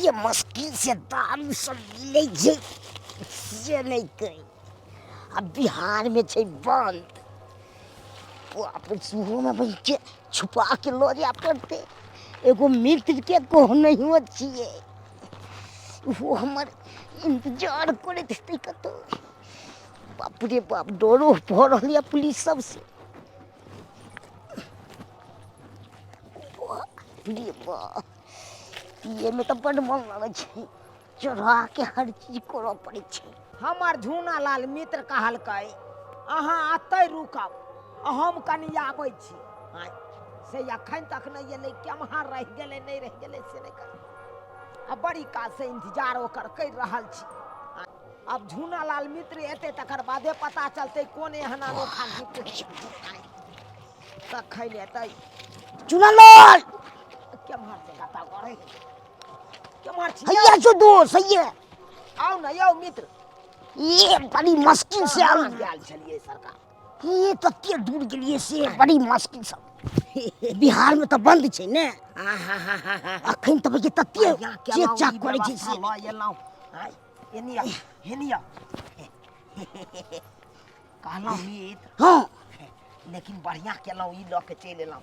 ये मुश्किल से दारू सब मिले से नहीं कही अब बिहार में छे बंद अपन सुहो में भाई के छुपा के लो जा पड़ते एगो मित्र के को नहीं हो छिए वो हमर इंतजार करे थे कतो बाप रे बाप डरो पड़ रही पुलिस सब से रे बाप ये में तो बड़ मन लगे छे चढ़ा के हर चीज करो पड़े छे हमार झूना लाल मित्र कहलकै अहाँ अतै रुकब हम कनी आबै छी से अखन तक नहीं एलै केम्हर रह गेलै नहीं रह गेलै से नहीं कर अब बड़ी काल से इंतजार ओकर कर रहल छी अब झूना लाल मित्र एते तकर बादे पता चलते कोन एहन अनोखा गिफ्ट तखन एतै चुना लाल केम्हर से गता करे केम्हर छी हैया जो दो सही है आओ न यौ मित्र ये बड़ी मुश्किल से हम गेल छलिए सरकार ये तत्ते दूर के लिए से बड़ी मुश्किल सब बिहार में तो बंद छे ने अखन तो ये तत्ते चेक चाक करे छी से ल एलौ एनिया हेनिया कहलौ मित्र हां लेकिन बढ़िया केलौ ई ल के चल एलौ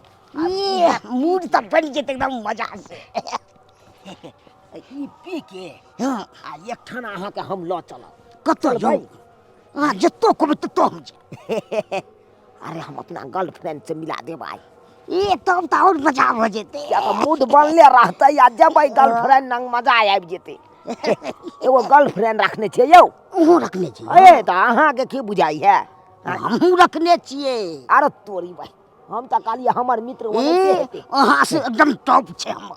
ये मूड तो बन जेते एकदम मजा से ई पी के हां आ एकठाम अहाँ के हम ल चलब कतो जाऊ हां जत्तो को तो हम अरे हम अपना गर्लफ्रेंड से मिला दे भाई ये तब तो और मजा हो जेते या तो मूड बनले रहते या जब गर्लफ्रेंड नंग मजा आबि जेते एगो गर्लफ्रेंड रखने छे यौ ओहो रखने छी ए त अहाँ के की बुझाई है हमहू रखने छिए अरे तोरी भाई हम त कहलिए हमर मित्र ओने हेते अहाँ से एकदम टॉप छे हम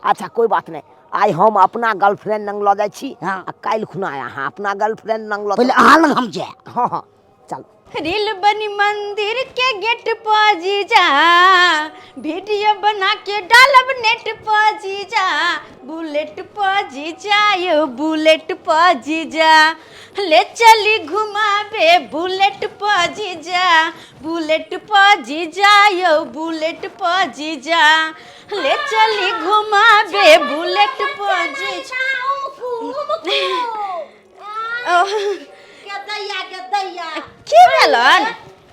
अच्छा कोई बात नहीं आई हम अपना गर्लफ्रेंड नंग ल जाय छी हां आ काल खुना अहाँ अपना गर्लफ्रेंड नंग ल पहले अहाँ लग हम जाए हां हां चल रील बनी मंदिर के गेट पर जीजा वीडियो बना के डालब नेट पर जीजा बुलेट पर जीजा यो बुलेट पर जीजा ले चली घुमावे बुलेट पर जीजा बुलेट पर जीजा यो बुलेट पर जीजा ले चली घुमावे बुलेट पर जीजा के दैया की भेलन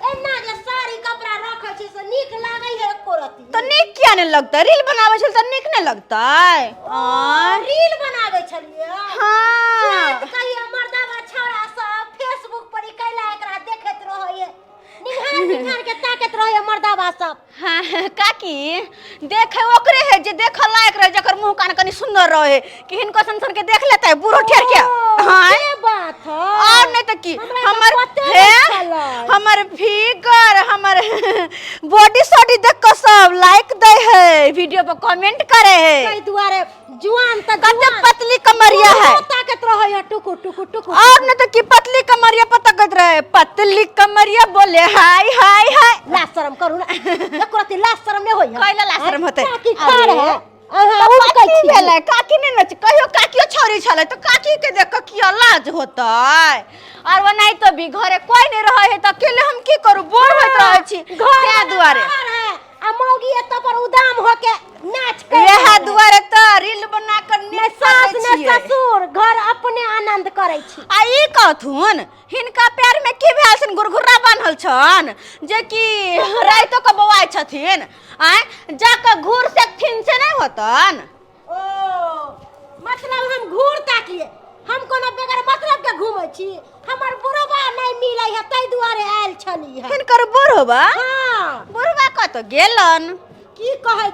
एना जे साड़ी कपड़ा रखै छी से नीक लागै है एको रती तो नीक किया नहीं लगता रील बनावे छल तो नीक नहीं लगता रील बनाबै छलिए हाँ कहिए मर्दावा छौड़ा सब फेसबुक पर कैला एकरा देखैत रहै निहार के ताकत रहै मर्दावा सब हाँ काकी देखे ओकरे है जे देख लायक रहे जकर मुंह कान कनी सुंदर रहे कि हिनको सन के देख लेता है बूढ़ो ठेर के हां ये बात है और नहीं तो की हमर है हमर फिगर हमर बॉडी सॉडी देख के सब लाइक दे है वीडियो पर कमेंट करे है कई दुआरे जुआन त कते पतली कमरिया है ताकत रहै है टुकु टुकु टुकु और नहीं तो की पतली कमरिया पर ताकत रहे पतली कमरिया बोले हाय हाय हाय ला शर्म करू ना एको रती ला शर्म नहीं होय कैला ला शर्म होते काकी ठाड़ है अहाँ तो उठ काकी छी भेलै काकी नहीं नच कहियो काकियो छोरी छले तो काकी के देख के किया लाज होतै और वो नहीं तो भी घरे कोई नहीं रहे है तो अकेले हम की करू बोर होत रहे छी क्या दुआरे आ मौगी एत पर उदाम होके नाच कर यह दुआरे तो रील बना कर ने सास सके ने छिए ससुर घर अपने आनंद करे छी आ ई कहथुन हिनका पैर में की भेल छन गुरगुर्रा बान्हल छन जे कि राइतो के बौआइ छथिन आय जाके घूर सकथिन से नहीं होतन ओ मतलब हम घूर ताकिए हम कोनो बेगर मतलब के घूमै छी हमर बुढ़वा नहीं मिलै है तै दुआरे आयल छली है हिनकर बुढ़वा हां बुढ़वा कत गेलन की कहै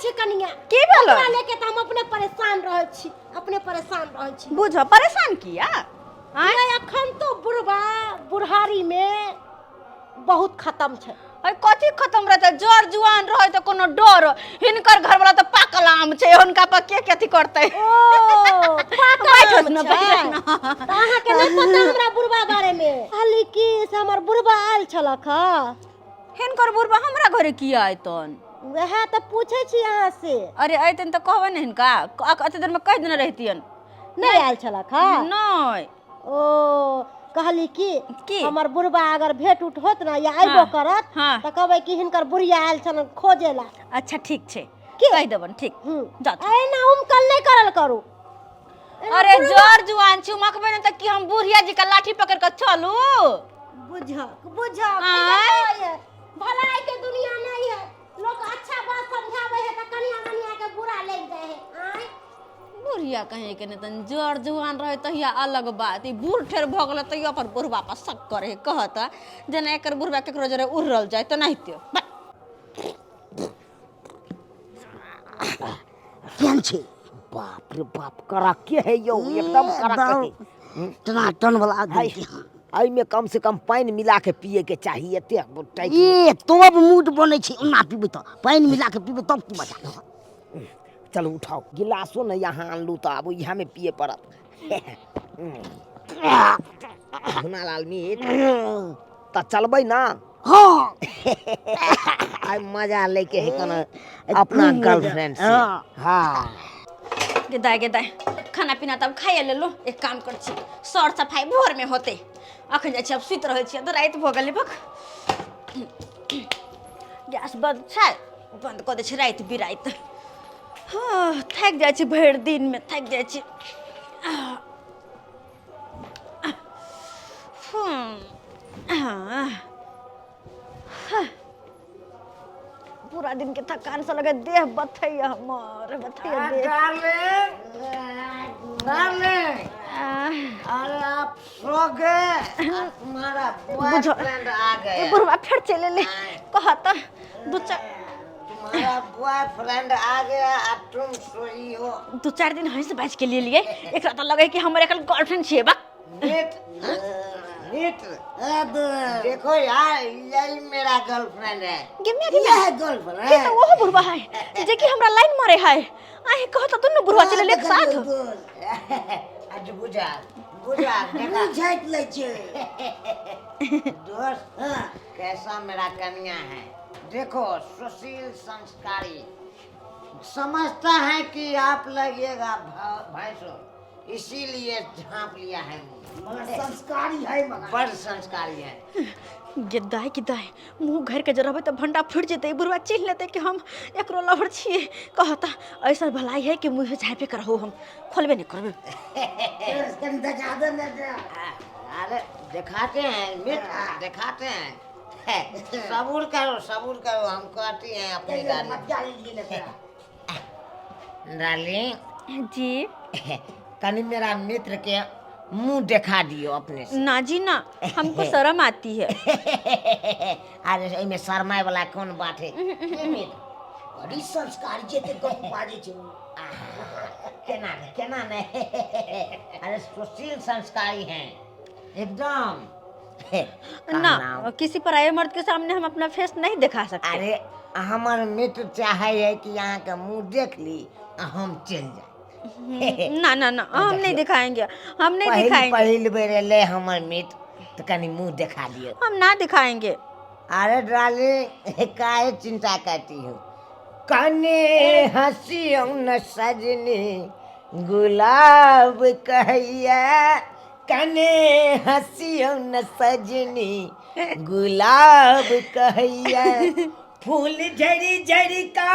छी कनिया की भेल ओकरा लेके त हम अपने परेशान रहै छी बुझ परेशान किया आय अखन तो बुढ़वा बुढ़ारी में बहुत खत्म छै अरे कथी खत्म रहते जर जुआन रहे तो कोनो डर हिनकर घर वाला तो पाकल आम छै हुनका पर के कथी करते ओ बैठो न बैठो न त अहाँ के नहीं पता हमरा बुढ़वा बारे में खाली की से हमर बुढ़वा आयल छलक हिनकर बुढ़वा हमरा घरे किया आइतन वह तो पूछे छी अहाँ से अरे आइतन तो कहबे न हिनका अते देर में कह देने रहतियन नहीं आयल छलक नहीं ओ कहली कि हमर बुढ़वा अगर भेंट उठ होत ना या आइबो करत हाँ। त कहबै कि हिनकर बुढ़िया आयल छन खोजेला अच्छा ठीक छे कह देबन ठीक जा तू। ए ना हम कल नहीं करल करू अरे जोर जुआन चुमकबे न त कि हम बुढ़िया जी का लाठी पकड़ के चलू बुझा आय। भलाई के दुनिया नहीं है लोग अच्छा बात समझावे है त कनिया मनिया के बुरा लग जाए है आय बुढ़िया कहे के न तन जोर जुआन रहे तहिया अलग बात ई बूढ़ ठेर भ गेल तहिया पर बुढ़वा पर शक करे कहता जना एकर बुढ़वा केकरो जरे उड़ल जाए त नहीं त्यो केहन छै बाप रे बाप करा के है यौ एकदम करा के टनाटन वाला आदमी आई में कम से कम पानी मिला के पिए के चाहिए एते टाइट ए तब मूड बनै छै ओना पीबै त पानि मिला के पीबै तब की मजा चलो उठाओ गिलासो न यहाँ आनलू तो अब यहाँ में पिए पड़त हुनालाल मीत त चलबै ना हाँ आई मजा लेके है कना अपना गर्लफ्रेंड से हाँ गेदाय गेदाय खाना पीना तब खाइए ले लो एक काम कर छी सर सफाई भोर में होते अखन जाइ छी अब सुत रहै छी त रात भ गेलै बक गैस बंद छै बंद क दै छी रात बिरात हाँ थक जाइ छी भरि दिन में थक जाइ छी पूरा दिन के थकान से लगे देह बथैया हमर बथैया देह अरे आप सो गए तुम्हारा बॉयफ्रेंड आ गया बुढ़वा फिर चले ले कहता दो चार तुम्हारा बॉयफ्रेंड आ गया अब तुम सोई हो दो चार दिन हंस बाज के लिए लिए एक रात लगे कि हमर एकल गर्लफ्रेंड छे बा नीट देखो यार यही मेरा गर्लफ्रेंड है ये है गर्लफ्रेंड ये तो वो बुढ़वा है जे कि हमरा लाइन मारे है आए कहता दोनों बुढ़वा चले ले एक साथ आज बुझा देखा झाइट लै छै दोस्त कैसा मेरा कन्या है देखो सुशील संस्कारी समझता है कि आप लगेगा भैंसो इसीलिए झांप लिया है संस्कारी है मगर बड़ संस्कारी है गिद्दाय मुंह घर के जरबे त भंडा फूट जेते बुढ़वा चिन्ह लेते कि हम एकरो लवर छिए कहता ऐसा भलाई है कि मुंह झापे करहो हम खोलबे नहीं करबे कनी दजादे न दे अरे दिखाते हैं मित्र दिखाते हैं सबूर करो हम कहती हैं अपनी डार्लिंग जी कनी मेरा मित्र के मुंह दिखा दियो अपने से ना जी ना हमको शर्म आती है अरे इमे शर्माए वाला कौन बात है बड़ी संस्कारी जेते गप बाजे छै केना ने अरे सुशील संस्कारी हैं एकदम ना किसी पराये मर्द के सामने हम अपना फेस नहीं दिखा सकते अरे हमार मित्र चाहे है कि यहाँ का मुंह देख ली हम चल जाए ना हम नहीं दिखाएंगे हम नहीं दिखाएंगे पहली बेर ले हमार मित्र तो कनी मुंह दिखा दियो हम ना दिखाएंगे अरे डार्लिंग काहे चिंता करती हूँ कने हंसी न सजनी गुलाब कहिया कने हंसी न सजनी गुलाब कहिया फूल झड़ी झड़ी का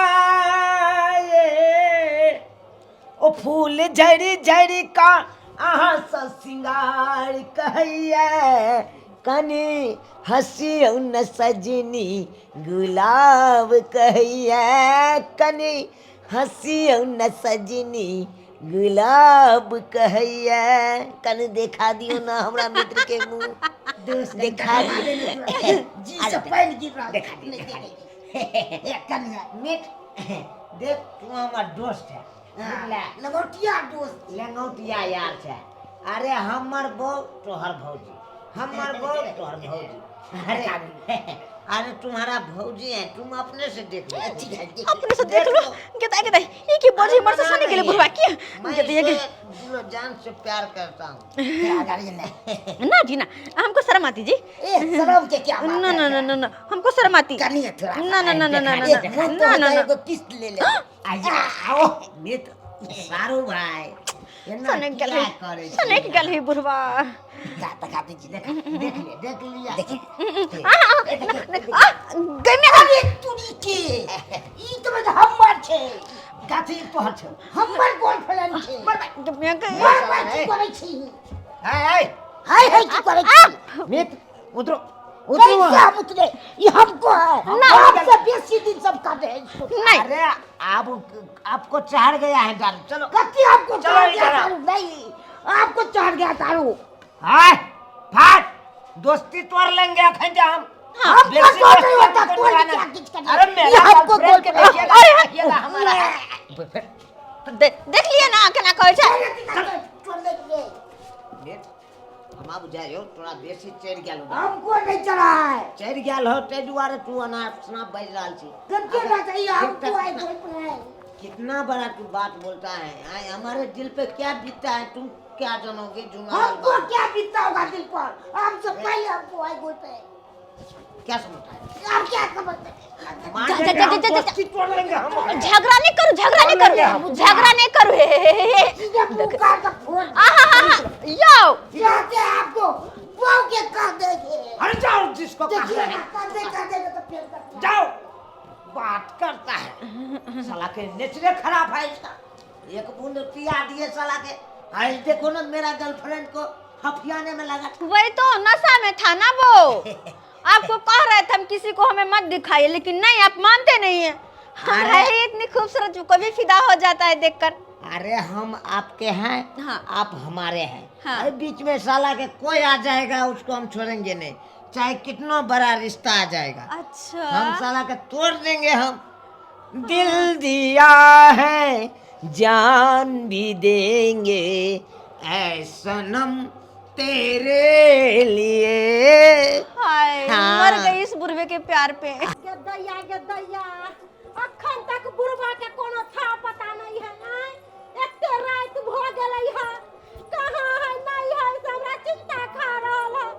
ओ फूल झड़ी झड़ी का अहाँ सँ सिंगार कहिया कने हंसी न सजनी गुलाब कहिया कने हंसी न सजनी गुलाब कहिया कने देखा दियो ना हमरा मित्र के मुंह देखा दियो जी से पहले गिर रहा देखा दियो कन्या मित्र देख तू हमार दोस्त है लगोटिया दोस्त लंगोटिया यार छै अरे हमर बौ तोहर भौजी हमर बौ तोहर भौजी अरे तुम्हारा भौजी है तुम अपने से देख लो अपने से देख लो गेदाय ये की बड़ी मर से सोने के लिए बुढ़वा की दिलो जान से प्यार करता हूँ ना जी ना हमको शर्म आती जी शर्म के क्या बात ना हमको शर्म आती कन्या थोड़ा ना किस ले ले आओ मित्र सारू भाई सने गल है बुढ़वा गाता गाते जी देख देख लिया गमे अरे तुरी के ई तो में हमर छे गाती तोहर छे हमर गर्लफ्रेंड छे गमे के की करे छी हाय की करे छी मित उतरो क्या उतरे ये हमको है आपसे बेसी दिन सब काटे नहीं अरे आप आपको चढ़ गया है दारू चलो कति आपको चढ़ गया दारू नहीं आपको चढ़ गया दारू हाय फाट दोस्ती तोड़ लेंगे अखन हम हमको तो नहीं होता कोई क्या किच कर अरे मेरा हमको बोल के देखिएगा हमारा देख लिया ना केना कहै छै छोड़ दे हम अब जाइयो थोड़ा बेसी चढ़ गेल हमको नहीं चढ़ा है चढ़ गेल हो ते दुआरे तू अनाप बाज रहल छी कते ना चाहिए हमको आई कोई कितना बड़ा तू बात बोलता है आए हमारे दिल पे क्या बीतता है तुम क्या जानोगे जुमा हमको क्या बीतता होगा दिल पर हमसे पहले हमको आई कोई पे क्या समझता है आप क्या समझते हैं झगड़ा नहीं करो झगड़ा नहीं करो यो आपको वो के कह देंगे अरे जाओ जिसको कहना है तो फिर जाओ बात करता है साला के नेचर खराब है इसका एक बूंद पिया दिए साला के आज देखो ना मेरा गर्लफ्रेंड को हफियाने में लगा वही तो नशा में था ना वो आपको कह रहे थे हम किसी को हमें मत दिखाइए लेकिन नहीं आप मानते नहीं है हम है ही इतनी खूबसूरत जो कभी फिदा हो जाता है देखकर अरे हम आपके हैं हाँ। आप हमारे हैं हाँ। अरे बीच में साला के कोई आ जाएगा उसको हम छोड़ेंगे नहीं चाहे कितना बड़ा रिश्ता आ जाएगा अच्छा हम साला के तोड़ देंगे हम दिल दिया है जान भी देंगे ऐ सनम तेरे लिए हाय हाँ। मर गई इस बुढ़वे के प्यार पे गद्दैया अखन तक बुढ़वा के कोनो था पता नहीं है आय एते रात भ गेलै है कहां है नहीं है हमरा चिंता खा रहल है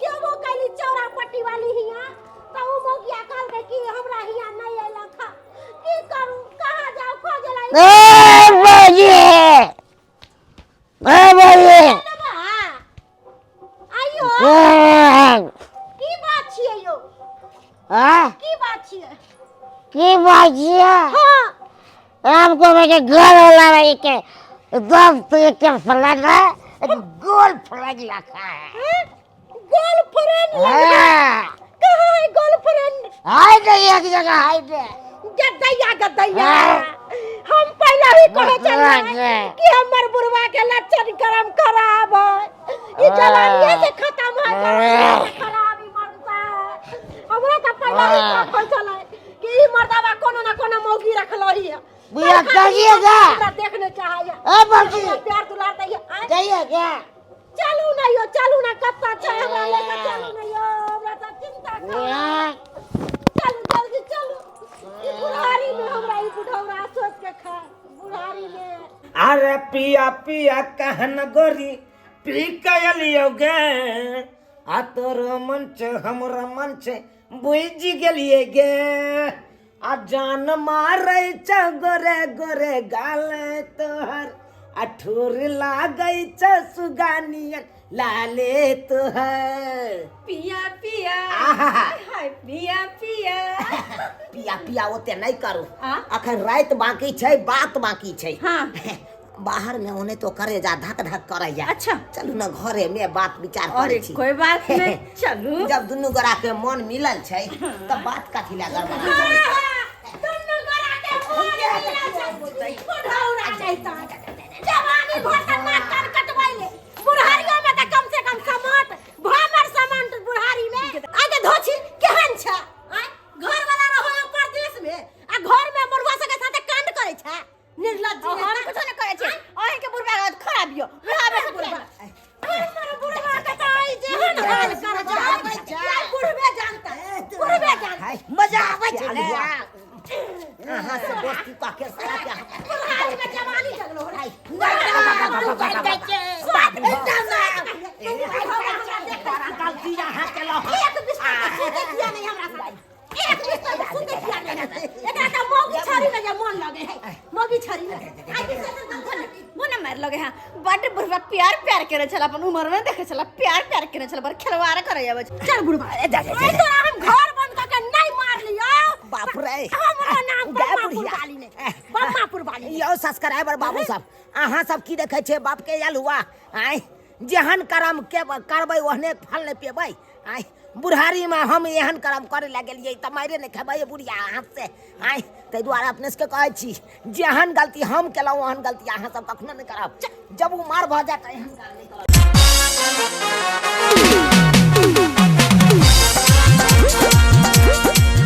के वो कली चौरा पट्टी वाली हिया त उ मोगिया कहल के कि हमरा हिया नहीं आइला खा की करू कहां जाओ खोज लाई ए बाजी आइयो की बात छियै यो की बात छियै की बाजिया हां आपको मेरे घर वाला भाई के दोस्त के फलाना गोल फ्लैग रखा है गर्लफ्रेंड हाँ। कहां है गर्लफ्रेंड हाय नहीं एक जगह हाय पे गद्दैया हाँ। हम पहले ही कहे चले हाँ। कि हमर बुढ़वा के लक्षण करम खराब है ई जवानी से खत्म है हाँ। खराब ही मरता है हमरा तो पहले ही कहे चले कि ई मर्दावा कोनो ना कोनो मौगी रखलो ही है बुआ कहिएगा हमरा देखने चाहिए ए बाजी प्यार दुलार दैए कहिए क्या चलू ना कत्ता छै हमरा लेके चलू ना यो हमरा तो चिंता कर चलू जल्दी चलू ई बुढ़ारी में हमरा ई बुढ़ौरा सोच के खा बुढ़ारी में अरे पिया पिया कहन गोरी पी कलियोगे आ तोर मंच हमरा मंच बुझ गेलिए गे आ जान मारे छ गोरे गोरे गाल तोहर आ ठोर लागै छ सुगानियन लाले तोहर पिया पिया आहा। हाय पिया पिया पिया पिया ओते नहीं करू हाँ? अखन रात बाकी छै बात बाकी छै हाँ बाहर में होने तो करे जा धक धक करे जा अच्छा चलू ना घरे में बात विचार अरे करे छी कोई बात नहीं चलू जब दुनू गोरा के मन मिलल छै तब बात कथी ला गड़बड़ दुन्नु गोरा के मोन बुढ़ौरा जैसा जवानी भर तक नाक कटवाइले बुढ़ारिया में त कम से कम समाट भामर समान बुढ़ारी में आगे धोछी केहन छ घर वाला रहो परदेश में आ घर में मुर्गा सके साथे कांड करे छ निर्लज्ज हम कुछ नहीं करे छी अहीं के बुढ़वा खराब यो बुढ़वा से बुढ़वा बुढ़वा के त आई जेहन हाल कर जा बुढ़वे जानता है बुढ़वे जानता मजा आवे छै हां से दोस्ती का के सारा क्या बुढ़ारी में जवानी जगलो रे गलती यहाँ चलो एक बिस्तर पे सुते किया नहीं हमरा साथ एक बिस्तर पे सुते किया नहीं एकरा त मोगी छरी में जे मन लगे है मोगी छरी में आई बिस्तर पे वो ना मार लगे हां बट बुढ़वा प्यार प्यार करे चला अपन उम्र में देखे चला प्यार प्यार करे चला बर खिलवाड़ करे आवे चल बुढ़वा अरे जा जा ए तोरा हम घर बंद करके नहीं मार लियो बाप रे हमरो नाम गए बम्मापुर बुढ़िया। वाली ने बम्मापुर वाली यो सब्सक्राइबर बाबू सब अहाँ सब की देखे छे बाप के आयल हुआ आय जेहन कर्म के करबै ओहने फल नहीं पेबै आय बुढ़ारी में हम एहन कर्म करे लग गेलियै त मारे नहीं खेबै बुढ़िया हाथ से आय ताहि दुआरे अपने से कहै छी जेहन गलती हम केलहुँ ओहन गलती अहाँ सब कखनो नहीं करब जब उमर भऽ जायत एहन गलती नहीं करब